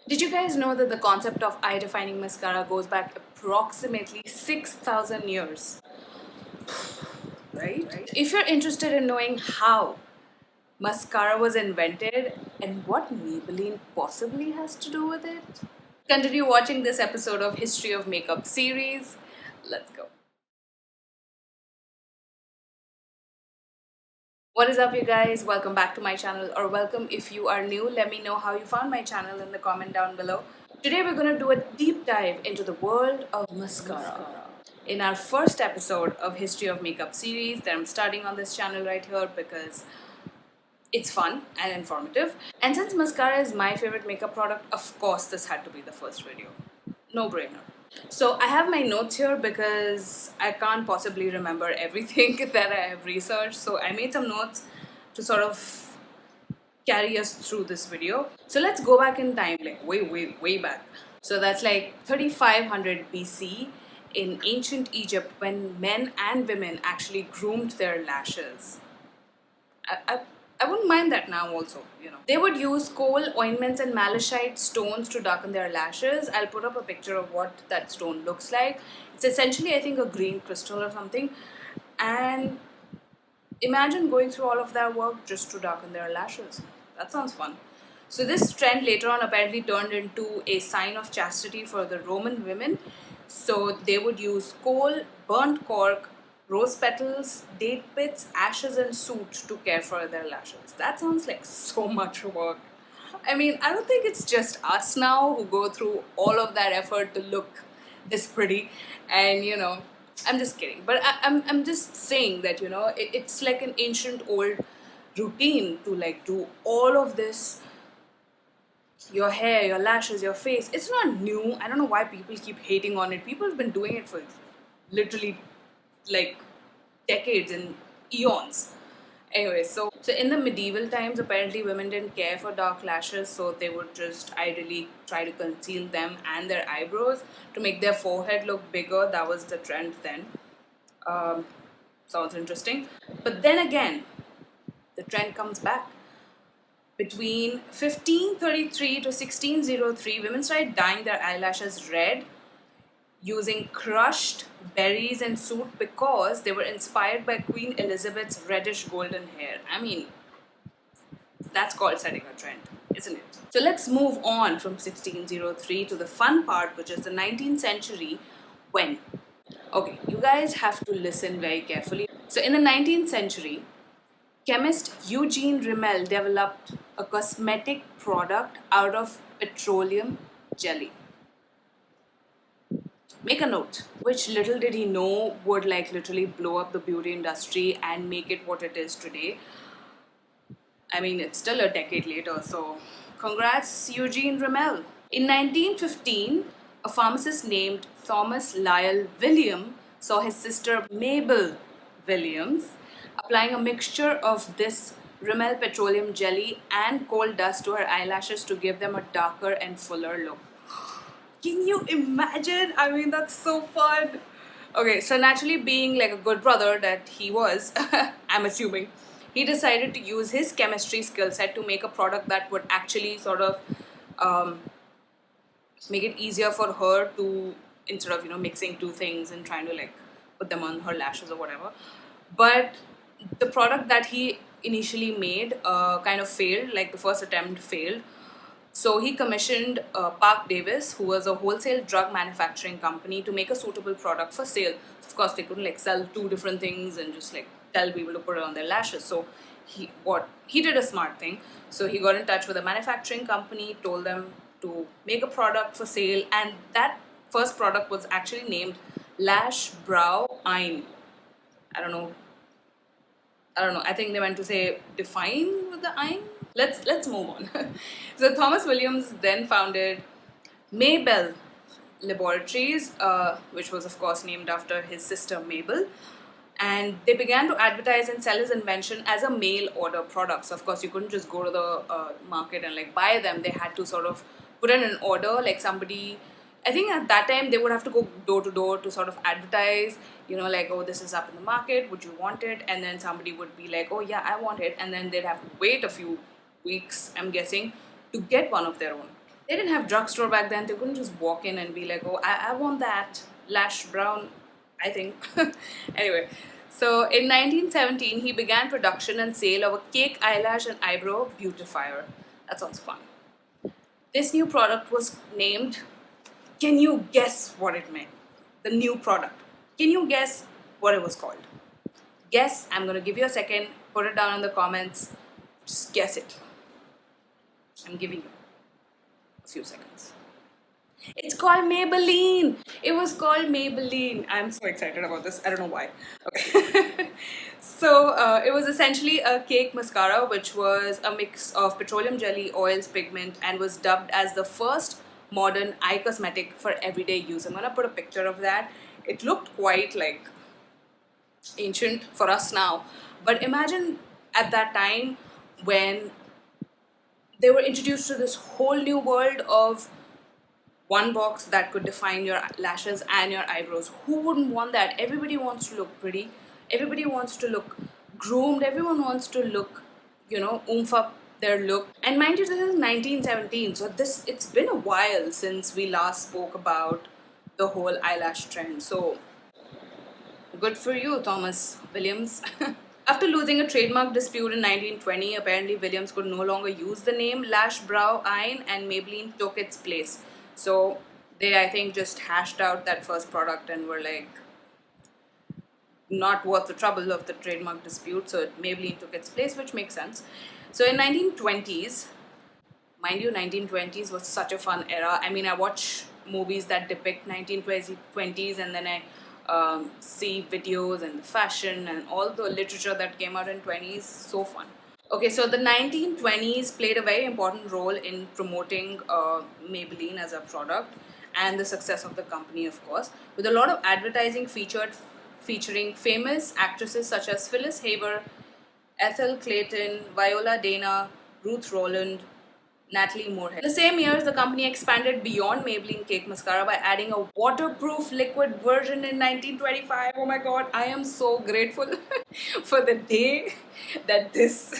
Did you guys know that the concept of eye defining mascara goes back approximately 6,000 years? Right? If you're interested in knowing how mascara was invented and what Maybelline possibly has to do with it, continue watching this episode of History of Makeup series. Let's go. What is up, you guys? Welcome back to my channel, or welcome if you are new. Let me know how you found my channel in the comment down below. Today, we're going to do a deep dive into the world of mascara. In our first episode of History of Makeup series that I'm starting on this channel right here because it's fun and informative. And since mascara is my favorite makeup product, of course, this had to be the first video. No brainer. So I have my notes here because I can't possibly remember everything that I have researched. So I made some notes to sort of carry us through this video. So let's go back in time, like way back. So that's like 3500 BC in ancient Egypt when men and women actually groomed their lashes. I, I, I wouldn't mind that now also. They would use kohl, ointments and malachite stones to darken their lashes. I'll put up a picture of what that stone looks like. It's essentially, I think, a green crystal or something. And imagine going through all of that work just to darken their lashes. That sounds fun. So this trend later on apparently turned into a sign of chastity for the Roman women. So they would use coal, burnt cork, rose petals, date pits, ashes and soot to care for their lashes. That sounds like so much work. I mean, I don't think it's just us now who go through all of that effort to look this pretty. And I'm just kidding. But I'm just saying that, it's like an ancient old routine to like do all of this, your hair, your lashes, your face. It's not new. I don't know why people keep hating on it. People have been doing it for literally like decades and eons. Anyway, so in the medieval times, apparently women didn't care for dark lashes, so they would just ideally try to conceal them and their eyebrows to make their forehead look bigger. That was the trend then. Um, Sounds interesting. But then again, the trend comes back. Between 1533 to 1603, women started dyeing their eyelashes red using crushed berries and soot because they were inspired by Queen Elizabeth's reddish golden hair. I mean, that's called setting a trend, isn't it? So let's move on from 1603 to the fun part, which is the 19th century when. Okay, you guys have to listen very carefully. So in the 19th century, chemist Eugene Rimmel developed a cosmetic product out of petroleum jelly. Make a note, which little did he know would like literally blow up the beauty industry and make it what it is today. I mean, it's still a decade later, so congrats, Eugene Rimmel. In 1915, a pharmacist named Thomas Lyle William saw his sister Mabel Williams applying a mixture of this Rimmel petroleum jelly and coal dust to her eyelashes to give them a darker and fuller look. Can you imagine? I mean, that's so fun. Okay, so naturally, being like a good brother that he was, I'm assuming, he decided to use his chemistry skill set to make a product that would actually sort of um, make it easier for her to, instead of mixing two things and trying to like put them on her lashes or whatever. But the product that he initially made kind of failed, like the first attempt failed. So he commissioned Park Davis, who was a wholesale drug manufacturing company, to make a suitable product for sale. Of course, they couldn't like sell two different things and just like tell people to put it on their lashes. So he did a smart thing. So he got in touch with a manufacturing company, told them to make a product for sale, and that first product was actually named Lash Brow Ein. I don't know. I don't know. I think they meant to say define with the ein. Let's move on. So Thomas Williams then founded Maybell Laboratories, which was of course named after his sister Mabel, and they began to advertise and sell his invention as a mail order product. So of course you couldn't just go to the market and like buy them. They had to sort of put in an order, like somebody. I think at that time they would have to go door to door to sort of advertise, like, oh, this is up in the market, would you want it? And then somebody would be like, oh, yeah, I want it. And then they'd have to wait a few weeks, I'm guessing, to get one of their own. They didn't have drugstore back then. They couldn't just walk in and be like, oh, I want that lash brown, I think. Anyway, so in 1917, he began production and sale of a cake eyelash and eyebrow beautifier. That sounds fun. This new product was named, can you guess what it meant? The new product. Can you guess what it was called? Guess, I'm going to give you a second. Put it down in the comments. Just guess it. I'm giving you a few seconds. It's called Maybelline. It was called Maybelline. I'm so excited about this. I don't know why. Okay. So it was essentially a cake mascara, which was a mix of petroleum jelly, oils, pigment, and was dubbed as the first modern eye cosmetic for everyday use. I'm gonna put a picture of that. It looked quite like ancient for us now, but imagine at that time when they were introduced to this whole new world of one box that could define your lashes and your eyebrows. Who wouldn't want that? Everybody wants to look pretty. Everybody wants to look groomed. Everyone wants to look, oomph up their look. And mind you, this is 1917, so it's been a while since we last spoke about the whole eyelash trend. So good for you, Thomas Williams. After losing a trademark dispute in 1920, apparently Williams could no longer use the name Lash Brow Iron and Maybelline took its place. So they, I think, just hashed out that first product and were like, not worth the trouble of the trademark dispute. So Maybelline took its place, which makes sense. So in 1920s, mind you, 1920s was such a fun era. I mean, I watch movies that depict 1920s and then I see videos and the fashion and all the literature that came out in 20s. So fun. Okay, so the 1920s played a very important role in promoting Maybelline as a product and the success of the company, of course, with a lot of advertising featuring famous actresses such as Phyllis Haber, Ethel Clayton, Viola Dana, Ruth Roland, Natalie Moorhead. The same years, the company expanded beyond Maybelline Cake Mascara by adding a waterproof liquid version in 1925. Oh my god, I am so grateful for the day that this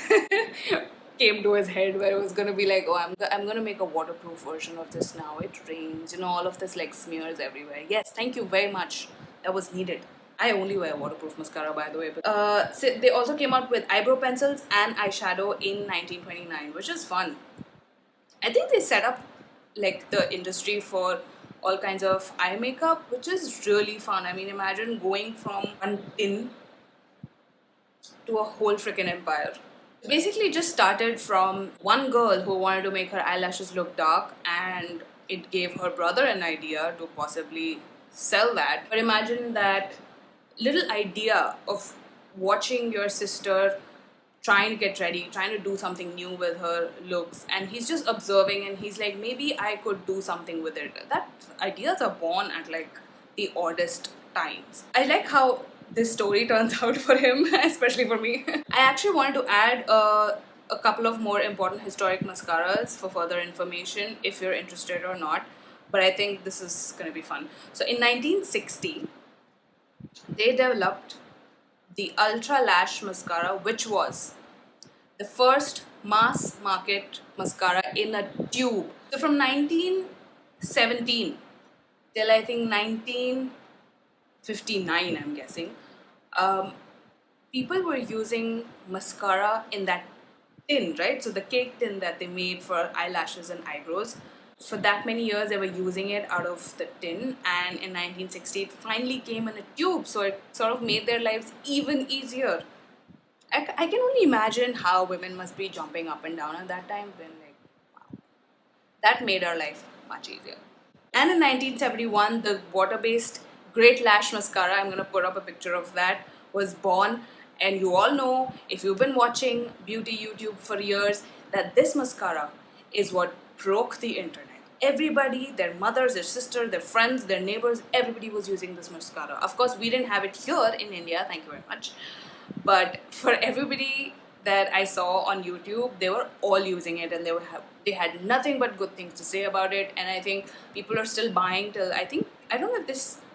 came to his head, where it was gonna be like, oh, I'm gonna make a waterproof version of this now. It rains, all of this like smears everywhere. Yes, thank you very much. That was needed. I only wear waterproof mascara, by the way. But, so they also came out with eyebrow pencils and eyeshadow in 1929, which is fun. I think they set up like the industry for all kinds of eye makeup, which is really fun. I mean, imagine going from one tin to a whole freaking empire. Basically, just started from one girl who wanted to make her eyelashes look dark, and it gave her brother an idea to possibly sell that. But imagine that little idea of watching your sister trying to get ready, trying to do something new with her looks, and he's just observing and he's like, maybe I could do something with it. That ideas are born at like the oddest times. I like how this story turns out for him, especially for me. I actually wanted to add a couple of more important historic mascaras for further information if you're interested or not, but I think this is gonna be fun. So in 1960, they developed the Ultra Lash Mascara, which was the first mass market mascara in a tube. So from 1917 till I think 1959, I'm guessing, people were using mascara in that tin, right? So the cake tin that they made for eyelashes and eyebrows. For that many years, they were using it out of the tin, and in 1960, it finally came in a tube, so it sort of made their lives even easier. I can only imagine how women must be jumping up and down at that time when, like, wow, that made our life much easier. And in 1971, the water-based Great Lash Mascara, I'm going to put up a picture of that, was born. And you all know, if you've been watching beauty YouTube for years, that this mascara is what broke the internet. Everybody, their mothers, their sisters, their friends, their neighbors, everybody was using this mascara. Of course, we didn't have it here in India, thank you very much. But for everybody that I saw on YouTube, they were all using it, and they had nothing but good things to say about it. And I think people are still buying till, I don't know if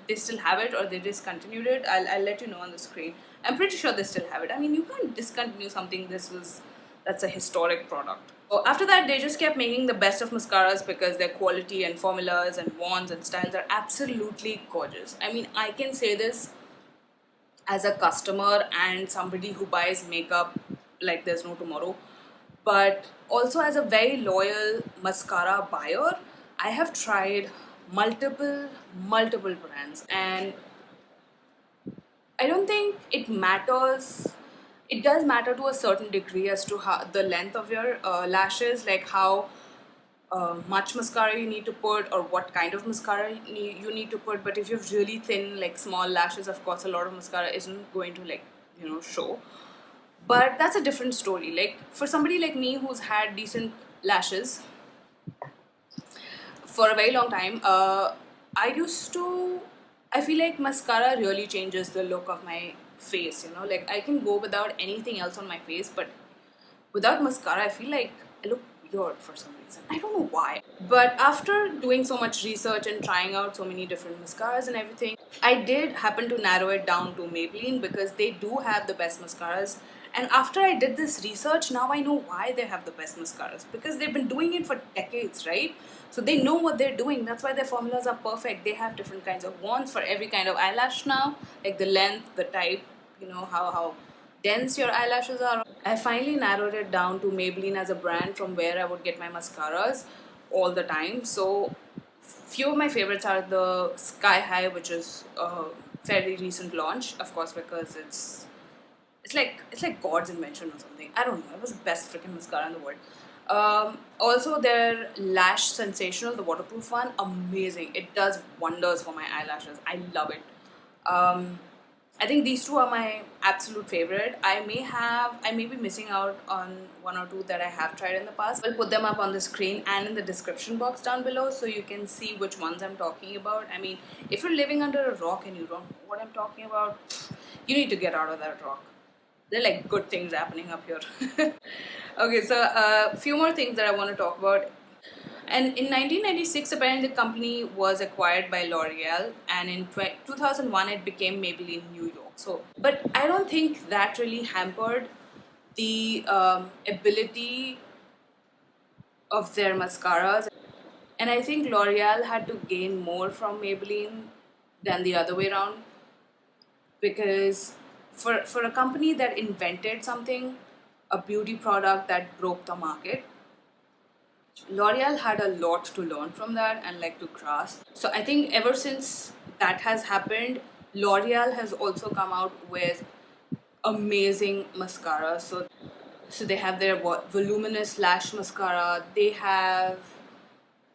they still have it or they discontinued it. I'll let you know on the screen. I'm pretty sure they still have it. I mean, you can't discontinue something that's a historic product. So after that, they just kept making the best of mascaras because their quality and formulas and wands and styles are absolutely gorgeous. I mean, I can say this as a customer and somebody who buys makeup like there's no tomorrow, but also as a very loyal mascara buyer, I have tried multiple brands, and I don't think it matters. It does matter to a certain degree as to how the length of your lashes, like how much mascara you need to put or what kind of mascara you need to put. But if you have really thin, like small lashes, of course, a lot of mascara isn't going to show. But that's a different story. Like for somebody like me who's had decent lashes for a very long time, I feel like mascara really changes the look of my face, like I can go without anything else on my face, but without mascara, I feel like I look weird for some reason. I don't know why. But after doing so much research and trying out so many different mascaras and everything, I did happen to narrow it down to Maybelline because they do have the best mascaras. And after I did this research, now I know why they have the best mascaras, because they've been doing it for decades, right? So they know what they're doing. That's why their formulas are perfect. They have different kinds of wands for every kind of eyelash now, like the length, the type, how dense your eyelashes are. I finally narrowed it down to Maybelline as a brand from where I would get my mascaras all the time. So few of my favorites are the Sky High, which is a fairly recent launch, of course, because it's like God's invention or something. I don't know. It was the best freaking mascara in the world. Also, their Lash Sensational, the waterproof one, amazing. It does wonders for my eyelashes. I love it. I think these two are my absolute favorite. I may be missing out on one or two that I have tried in the past. I'll put them up on the screen and in the description box down below so you can see which ones I'm talking about. I mean, if you're living under a rock and you don't know what I'm talking about, you need to get out of that rock. There are like good things happening up here. Okay, so a few more things that I want to talk about. And in 1996, apparently the company was acquired by L'Oreal, and in 2001 it became Maybelline New York. So, but I don't think that really hampered the ability of their mascaras. And I think L'Oreal had to gain more from Maybelline than the other way around, because for a company that invented something, a beauty product that broke the market, L'Oreal had a lot to learn from that and like to grasp. So I think ever since that has happened, L'Oreal has also come out with amazing mascara. So they have their voluminous lash mascara. They have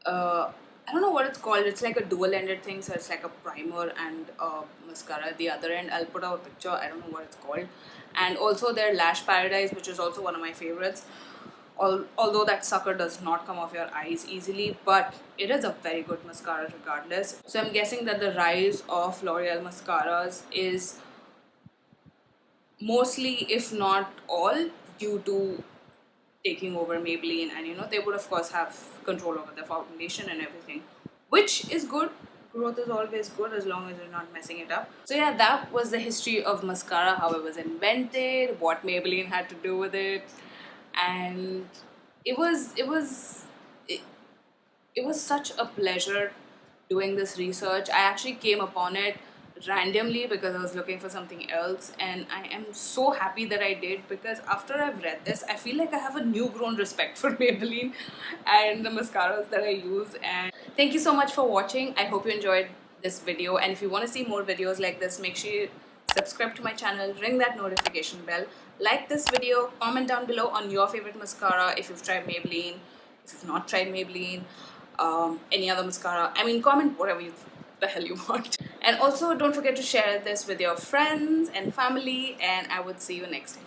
I don't know what it's called. It's like a dual-ended thing, so it's like a primer and mascara at the other end. I'll put out a picture. I don't know what it's called. And also their Lash Paradise, which is also one of my favorites. Although that sucker does not come off your eyes easily, but it is a very good mascara regardless. So I'm guessing that the rise of L'Oreal mascaras is mostly, if not all, due to taking over Maybelline, and they would of course have control over the foundation and everything, which is good. Growth is always good as long as you're not messing it up. So yeah, that was the history of mascara, how it was invented, what Maybelline had to do with it, and it was such a pleasure doing this research. I actually came upon it randomly because I was looking for something else, and I am so happy that I did, because after I've read this, I feel like I have a new grown respect for Maybelline and the mascaras that I use. And thank you so much for watching. I hope you enjoyed this video, and if you want to see more videos like this, make sure you subscribe to my channel, ring that notification bell, like this video, comment down below on your favorite mascara if you've tried Maybelline, if you've not tried Maybelline, any other mascara. I mean, comment whatever the hell you want. And also don't forget to share this with your friends and family, and I would see you next time.